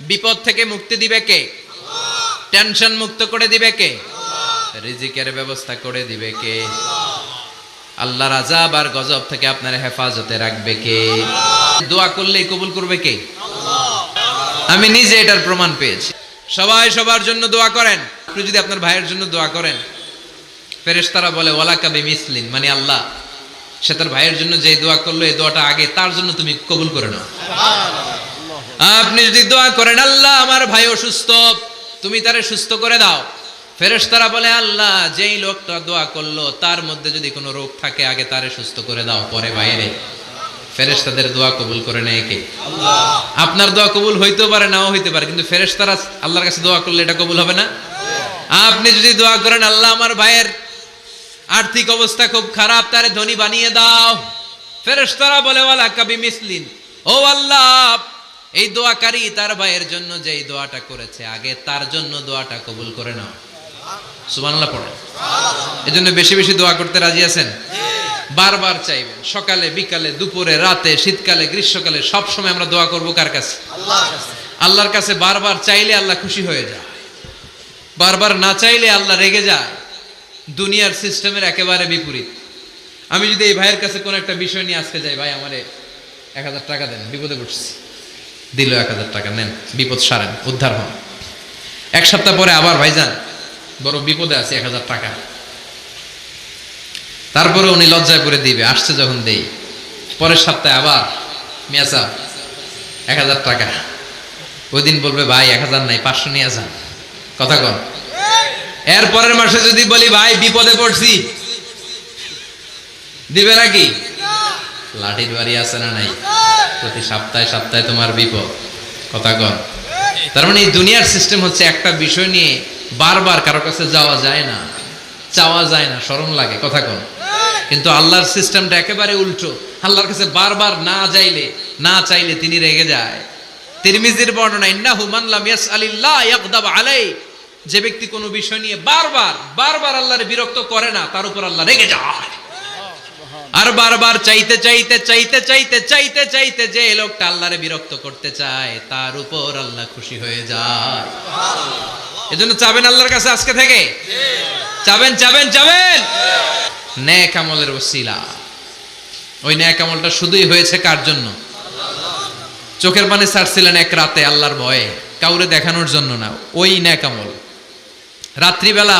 বিপদ থেকে মুক্তি দিবে কে? টেনশন মুক্ত করে দিবে কে? রিজিকের ব্যবস্থা করে দিবে কে? আল্লাহর আযাব আর গজব থেকে আপনার হেফাজতে রাখবে কে? দোয়া করলেই কবুল করবে কে? আমি নিজে এটার প্রমাণ পেয়েছি। সবাই সবার জন্য দোয়া করেন। আপনি যদি আপনার ভাইয়ের জন্য দোয়া করেন, ফেরেশতারা বলে ওয়ালাকা বিমিসলিন, মানে আল্লাহ সে তার ভাইয়ের জন্য যে দোয়া করলো এই দোয়াটা আগে তার জন্য তুমি কবুল করে নাও। আপনি যদি দোয়া করেন আল্লাহ আমার ভাই অসুস্থ, তুমি তারে সুস্থ করে দাও, ফেরেশতারা বলে আল্লাহ যেই লোকটা দোয়া করলো তার মধ্যে যদি কোনো রোগ থাকে আগে তারে সুস্থ করে দাও, পরে বাইরে। ফেরেশতাদের দোয়া কবুল করে নেয় কে? আল্লাহ। আপনার দোয়া কবুল হইতেও পারে নাও হইতে পারে, কিন্তু ফেরেশতারা আল্লাহর কাছে দোয়া করলে এটা কবুল হবে না? আপনি যদি দোয়া করেন আল্লাহ আমার ভাইয়ের আর্থিক অবস্থা খুব খারাপ, তারে ধনী বানিয়ে দাও, ফেরেশতারা বলে ওয়ালাকা বিমিসলিন, ও আল্লাহ এই দোয়াকারী তার ভাইয়ের জন্য যেই দোয়াটা করেছে আগে তার জন্য দোয়াটা কবুল করে নাও। সুবহানাল্লাহ পড়ে। এজন্য বেশি বেশি দোয়া করতে রাজি আছেন? বারবার চাইবেন, সকালে বিকালে দুপুরে রাতে শীতকালে গ্রীষ্মকালে সব সময় আমরা দোয়া করব কার কাছে? আল্লাহর কাছে। আল্লাহর কাছে বারবার চাইলে আল্লাহ খুশি হয়ে যায়, বারবার না চাইলে আল্লাহ রেগে যায়। দুনিয়ার সিস্টেমের একেবারে বিপরীত। আমি যদি এই ভাইয়ের কাছে কোনো একটা বিষয় নিয়ে আজকে যাই, ভাই আমারে 1000 টাকা দেন, বিপদে পড়ছি, দিল 1000 টাকা, নেন বিপদ সারেন, উদ্ধার হন। এক সপ্তাহ পরে আবার ভাইজান বড় বিপদে আছে, 1000 টাকা। তারপরে উনি লজ্জায় পড়ে দিবে, আসছে যখন দেই। পরের সপ্তাহে আবার মিয়া সাহেব 1000 টাকা। ওই দিন বলবে ভাই 1000 নাই, 500 নিয়ে যান। কথা কন। এর পরের মাসে যদি বলি ভাই বিপদে পড়ছি, দিবে নাকি? লাঠির বাড়ি আছে না নাই? প্রতি সপ্তাহে সপ্তাহে তোমার বিপদ। কথা কন। তার মানে এই দুনিয়ার সিস্টেম হচ্ছে একটা বিষয় নিয়ে বারবার কারো কাছে যাওয়া যায় না, চাওয়া যায় না, শরম লাগে। কথা কন। কিন্তু আল্লাহর সিস্টেমটা একেবারে উল্টো। আল্লাহর কাছে বারবার না চাইলে তিনি রেগে যায়। তিরমিজির বর্ণনা, ইন্নাহু মান লাম ইয়াসআলিল্লাহ ইয়াগদাব আলাইহি, যে ব্যক্তি কোনো বিষয় নিয়ে বারবার আল্লাহর বিরক্ত করে না তার উপর আল্লাহ রেগে যায়। আর বারবার চাইতে যে লোকটা আল্লাহরে বিরক্ত করতে চায় তার উপর আল্লাহ খুশি হয়ে যায়। এজন্য চাবেন আল্লাহর কাছে আজকে থেকে, চাবেন। নেক আমলের ওসিলা। ওই নেক আমলটা শুধুই হয়েছে কার জন্য? চোখের পানি ছাড়ছিলেন এক রাতে আল্লাহর ভয়ে, কাউরে দেখানোর জন্য না। ওই নেক আমল। রাত্রিবেলা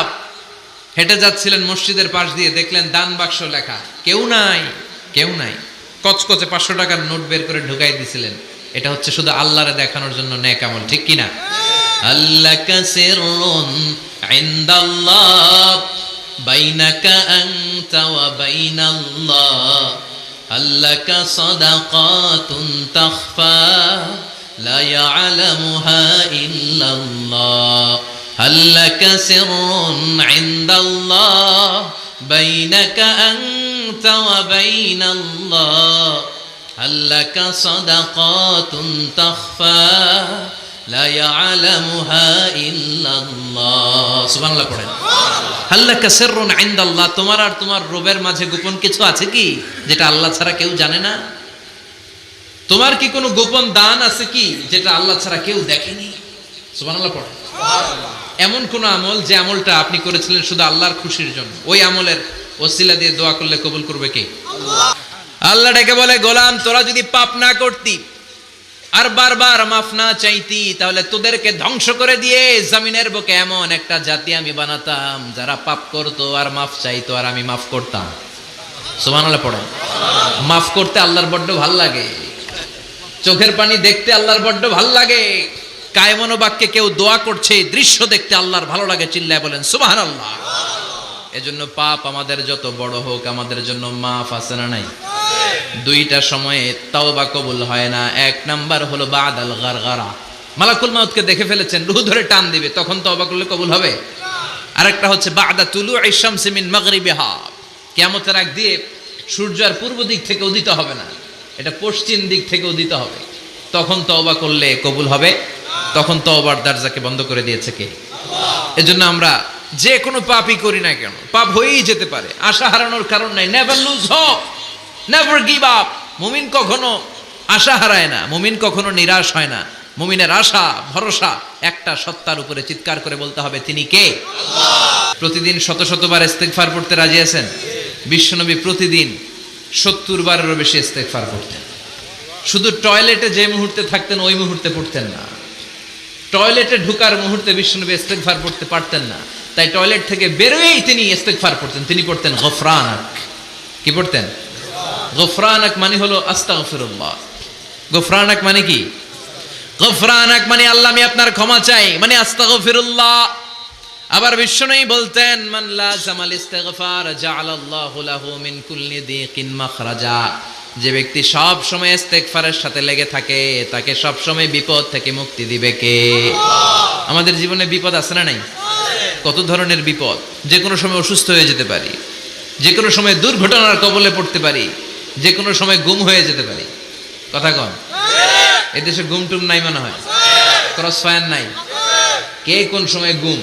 হেঁটে যাচ্ছিলেন মসজিদের পাশ দিয়ে, দেখলেন দান বাক্স লেখা, কেউ নাই। কচকচে 500 টাকার নোট বের করে ঢুকাই দিছিলেন। এটা হচ্ছে শুধু আল্লাহরে দেখানোর জন্য নেক আমল, ঠিক কিনা? আল্লাকা সিররুন ইনদাল্লাহ বাইনাকা আনতা ওয়া বাইনাল্লাহ, আল্লাকা সাদাকাতুন তাখফা লা ইয়ালামুহা ইল্লাল্লাহ, আল্লাকা সিররুন ইনদাল্লাহ বাইনাকা আনতা ওয়া বাইনাল্লাহ, আল্লাকা সাদাকাতুন তাখফা লা ইয়ালামুহা ইল্লাল্লাহ। সুবহানাল্লাহ পড়েন। আল্লাকা সিররুন ইনদাল্লাহ, তোমার আর তোমার রবের মাঝে গোপন কিছু আছে কি যেটা আল্লাহ ছাড়া কেউ জানে না? তোমার কি কোনো গোপন দান আছে কি যেটা আল্লাহ ছাড়া কেউ দেখেনি? সুবহানাল্লাহ পড়েন। এমন কোন আমল যে আমলটা আপনি করেছিলেন শুধু আল্লাহর খুশির জন্য, ওই আমলের ওসিলা দিয়ে দোয়া করলে কবুল করবে কে? আল্লাহ। আল্লাহ ডেকে বলে, গোলাম তোরা যদি পাপ না করতি আর বারবার মাফ না চাইতি, তাহলে তোদেরকে ধ্বংস করে দিয়ে জমিনের বুকে এমন একটা জাতি আমি বানাতাম যারা পাপ করতো আর মাফ চাইতো আর আমি মাফ করতাম। সুবহানাল্লাহ পড়েন। মাফ করতে আল্লাহর বড্ড ভাল লাগে, চোখের পানি দেখতে আল্লাহর বড্ড ভাল লাগে। কায়মন বাক্যে কেউ দোয়া করছে দৃশ্য দেখতে আল্লাহর ভালো লাগে, চিল্লায় বলেন সুবহানাল্লাহ। এজন্য পাপ আমাদের যত বড় হোক আমাদের জন্য মাফ আছে না নাই? দুইটা সময়ে তাওবা কবুল হয় না। এক নাম্বার হলো বাদাল গারগারা, মালাকুল মাউতকে দেখে ফেলেছেন, রূহ ধরে টান দিবে, তখন তাওবা করলে কবুল হবে। আরেকটা হচ্ছে বাদা তুলুই শামসি মিন মাগরিবিহা, কিয়ামতের আগ দিয়ে সূর্য আর পূর্ব দিক থেকে উদিত হবে না, এটা পশ্চিম দিক থেকে উদিত হবে, তখন তওবা করলে কবুল হবে। তখন তওবার দরজাকে বন্ধ করে দিয়েছে কে? আল্লাহ। এজন্য আমরা যে কোনো পাপই করি না কেন, পাপ হয়েই যেতে পারে, আশা হারানোর কারণ নাই। Never lose hope, never give up. মুমিন কখনো আশা হারায় না, মুমিন কখনো নিরাশ হয় না, মুমিনের আশা ভরসা একটা সত্তার উপরে, চিৎকার করে বলতে হবে তিনি কে? প্রতিদিন শত শতবার ইস্তেগফার পড়তে রাজি আছেন? বিশ্বনবী প্রতিদিন 70 বারেরও বেশি ইস্তেগফার পড়তেন। শুধু টয়লেটে যে মুহূর্তে থাকতেন ওই মুহূর্তে পড়তেন না, টয়লেটে ঢুকার মুহূর্তে বিশ্বনবী ইস্তেগফার পড়তে পারতেন না, তাই টয়লেট থেকে বেরোয়েই তিনি ইস্তেগফার পড়তেন। তিনি পড়তেন গফরানাক। কি পড়তেন? গফরানাক মানে হলো আস্তাগফিরুল্লাহ। গফরানাক মানে কি? গফরানাক মানে আল্লাহ আমি আপনার ক্ষমা চাই, মানে আস্তাগফিরুল্লাহ। আবার বিশ্বনবী বলতেন মান লাযামাল ইস্তিগফার জাআলাল্লাহু লাহু মিন কুল্লি দিকিন মাখরাজা। যে ব্যক্তি সব সময় ইস্তেগফারের সাথে লেগে থাকে তাকে সব সময় বিপদ থেকে মুক্তি দিবে কে? আমাদের জীবনে বিপদ আছে না নাই? কত ধরনের বিপদ। যে কোনো সময় অসুস্থ হয়ে যেতে পারি, যে কোনো সময় দুর্ঘটনার কবলে পড়তে পারি, যে কোনো সময় গুম হয়ে যেতে পারি। কথা কন, এদেশে গুম টুম নাই মনে হয়, ক্রস ফায়ার নাই। কে কোন সময় গুম,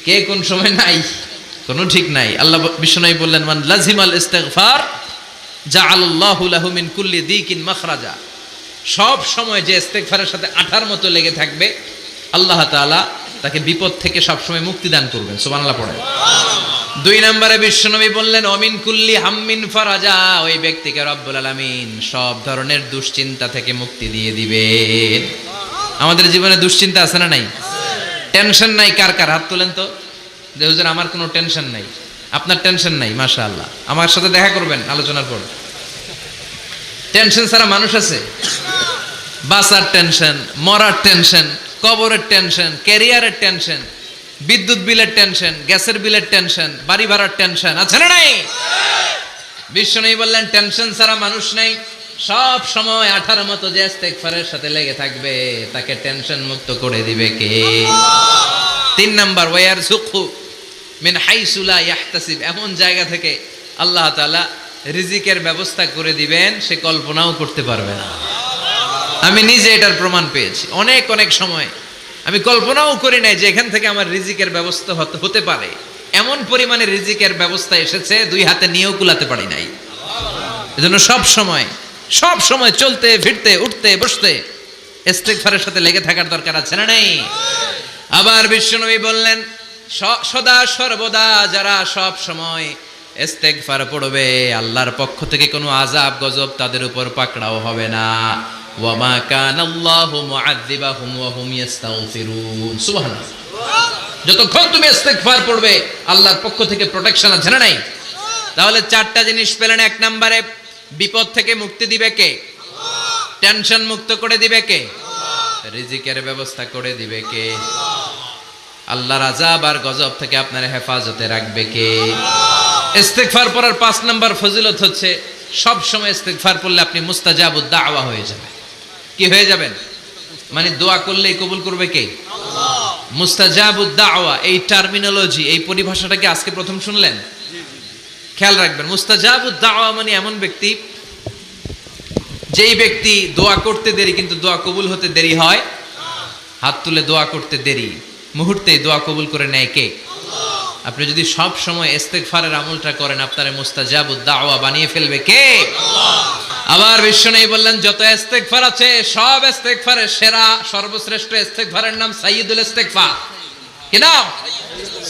কে কোন সময় নাই, কোনো ঠিক নাই। আল্লাহ বিশ্বনবী বললেন মান লাজিমাল ইস্তিগফার জাআলাল্লাহু লাহু মিন কুল্লি দিকিন মাখরাজা। সব সময় যে ইস্তেগফারের সাথে আঠার মতো লেগে থাকবে আল্লাহ তাআলা তাকে বিপদ থেকে সব সময় মুক্তি দান করবেন। সুবহানাল্লাহ পড়েন। 2 নম্বরে বিশ্বনবী বললেন অমিন কুল্লি হাম্মিন ফারাজা। ওই ব্যক্তিকে রব্বুল আলামিন সব ধরনের দুশ্চিন্তা থেকে মুক্তি দিয়ে দিবেন। আমাদের জীবনে দুশ্চিন্তা আছে না নাই? টেনশন নাই কার কার? হাত তোলেন তো। যে হুজুর আমার কোনো টেনশন নাই। আপনার টেনশন নাই, মাশাআল্লাহ। আমার সাথে দেখা করবেন আলোচনার পর। টেনশন ছাড়া মানুষ আছে? বাসার টেনশন, মরার টেনশন, কবরের টেনশন, ক্যারিয়ারের টেনশন, বিদ্যুৎ বিলের টেনশন, গ্যাসের বিলের টেনশন, বাড়ি ভাড়ার টেনশন আছে না নাই? বিশ্বনবী বললেন টেনশন ছাড়া মানুষ নাই। সব সময় আঠার মতো যে ইস্তেগফারের সাথে লেগে থাকবে তাকে টেনশন মুক্ত করে দিবে কে? 3 নাম্বার ওয়ারযুকহু মিন হাইসু লা ইয়াহতাসিব। এমন জায়গা থেকে আল্লাহ তাআলা রিজিকের ব্যবস্থা করে দিবেন সে কল্পনাও করতে পারবে না। আমি নিজে এটার প্রমাণ পেয়েছি। অনেক অনেক সময় আমি কল্পনাও করি নাই যে এখান থেকে আমার রিজিকের ব্যবস্থা হতে পারে। এমন পরিমাণে রিজিকের ব্যবস্থা এসেছে 2 হাতে নিয়েও কুলাতে পারি নাই। এজন্য সব সময় চলতে ফিরতে উঠতে বসতে ইস্তেগফারের সাথে লেগে থাকার দরকার আছে না নাই? আবার বিশ্বনবী বললেন সদা সর্বদা যারা সব সময় ইস্তেগফার পড়বে আল্লাহর পক্ষ থেকে কোনো আযাব গজব তাদের উপর পাকড়াও হবে না। ওয়া মা কানাল্লাহু মুআযযিবাহুম ওয়া হুম ইস্তাগফিরুন। সুবহানাল্লাহ। যতক্ষণ তুমি ইস্তেগফার পড়বে আল্লাহর পক্ষ থেকে প্রোটেকশন আছে না নাই? তাহলে 4টা জিনিস পেলেন। 1 নম্বরে বিপদ থেকে মুক্তি দিবে কে? আল্লাহ। টেনশন মুক্ত করে দিবে কে? আল্লাহ। রিজিকের ব্যবস্থা করে দিবে কে? আল্লাহর আযাব আর গজব থেকে আপনার হেফাজতে রাখবে কে? ইস্তেগফার পড়ার 5 নাম্বার ফজিলত হচ্ছে সব সময় ইস্তেগফার পড়লে আপনি মুস্তাজাবুদ দাওয়া হয়ে যাবেন। কি হয়ে যাবেন? মানে দোয়া করলেই কবুল করবে কে? আল্লাহ। মুস্তাজাবুদ দাওয়া, এই টার্মিনোলজি, এই পরিভাষাটাকে আজকে প্রথম শুনলেন? খেয়াল রাখবেন। মুস্তাজাবুদ দাওয়া মানে এমন ব্যক্তি যেই ব্যক্তি দোয়া করতে দেরি কিন্তু দোয়া কবুল হতে দেরি হয়। হাত তুলে দোয়া করতে দেরি, মুহূর্তে দোয়া কবুল করে নেয় কে? আল্লাহ। আপনি যদি সব সময় ইস্তেগফারের আমলটা করেন আপনারে মুস্তাজাবুদ দাওয়া বানিয়ে ফেলবে কে? আল্লাহ। আবার বিশ্বনবী বললেন যত ইস্তেগফার আছে সব ইস্তেগফারের সেরা সর্বশ্রেষ্ঠ ইস্তেগফারের নাম সাইয়্যিদুল ইস্তেগফার। কি নাম?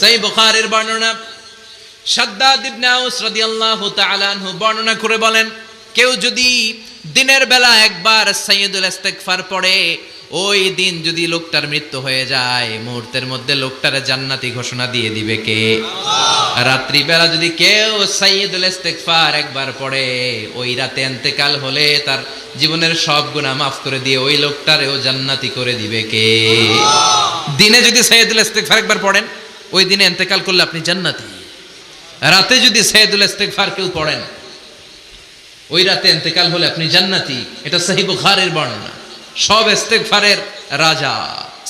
সহিহ বুখারীর বর্ণনা। শাদ্দাদ ইবনে আউস রাদিয়াল্লাহু তাআলা আনহু বর্ণনা করে বলেন কেউ যদি দিনের বেলা একবার সাইয়্যিদুল ইস্তেগফার পড়ে ওই দিন যদি লোকটার মৃত্যু হয়ে যায় মুহূর্তের মধ্যে লোকটারে জান্নাতি ঘোষণা দিয়ে দিবে কে? আল্লাহ। রাত্রি বেলা যদি কেউ সাইয়্যিদুল ইস্তেগফার একবার পড়ে ওই রাতে ইন্তেকাল হলে তার জীবনের সব গুনাহ মাফ করে দিয়ে ওই লোকটারেও জান্নাতি করে দিবে কে? আল্লাহ। দিনে যদি সাইয়্যিদুল ইস্তেগফার একবার পড়েন ওই দিনে ইন্তেকাল করলে আপনি জান্নাতি। রাতে যদি সাইয়্যিদুল ইস্তেগফার কেউ পড়েন ওই রাতে ইন্তেকাল হলে আপনি জান্নাতি। এটা সহিহ বুখারীর বর্ণনা। সব ইস্তেগফারের রাজা,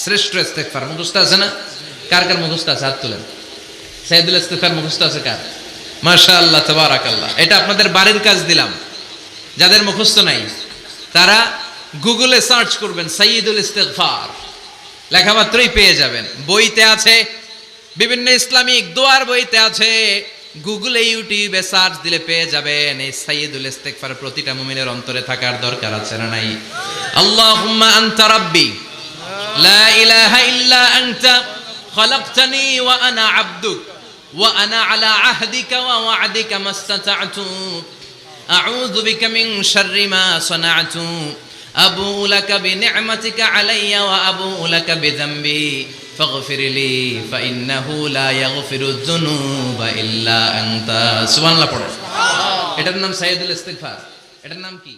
শ্রেষ্ঠ ইস্তেগফার মুখস্থ আছে না? কার কার মুখস্থ আছে? হাত তুলেন। সাইয়্যিদুল ইস্তেগফার মুখস্থ আছে কার? মাশাআল্লাহ, তাবারাকাল্লাহ। এটা আপনাদের বাড়ির কাজ দিলাম। যাদের মুখস্থ নাই তারা গুগলে সার্চ করবেন সাইয়্যিদুল ইস্তেগফার, লেখা মাত্রই পেয়ে যাবেন। বইতে আছে, বিভিন্ন ইসলামিক দোয়ার বইতে আছে। গুগলে ইউটিউবে সার্চ দিলে পেয়ে যাবেন। এই সাইয়্যিদুল ইস্তেগফার প্রতিটা মুমিনের অন্তরে থাকার দরকার আছে না নাই? আল্লাহুম্মা আনতা রাব্বি লা ইলাহা ইল্লা আনতা খলাকতানি ওয়া আনা আবদুক ওয়া আনা আলা আহদিকা ওয়া ওয়া'দিকা মাসতাতa'তু আউযু বিকা মিন শাররি মা সানা'তু আবুউ লাকা বিনি'মাতিকা আলাইয়া ওয়া আবুউ লাকা বিযামবি ফাগফির লি ফাইন্নাহু লা ইয়াগফিরুয যুনুবা ইল্লা আনতা। সুবহানাল্লাহ পড়ো। এটার নাম সাইয়্যিদুল ইস্তিগফার। এটার নাম কি?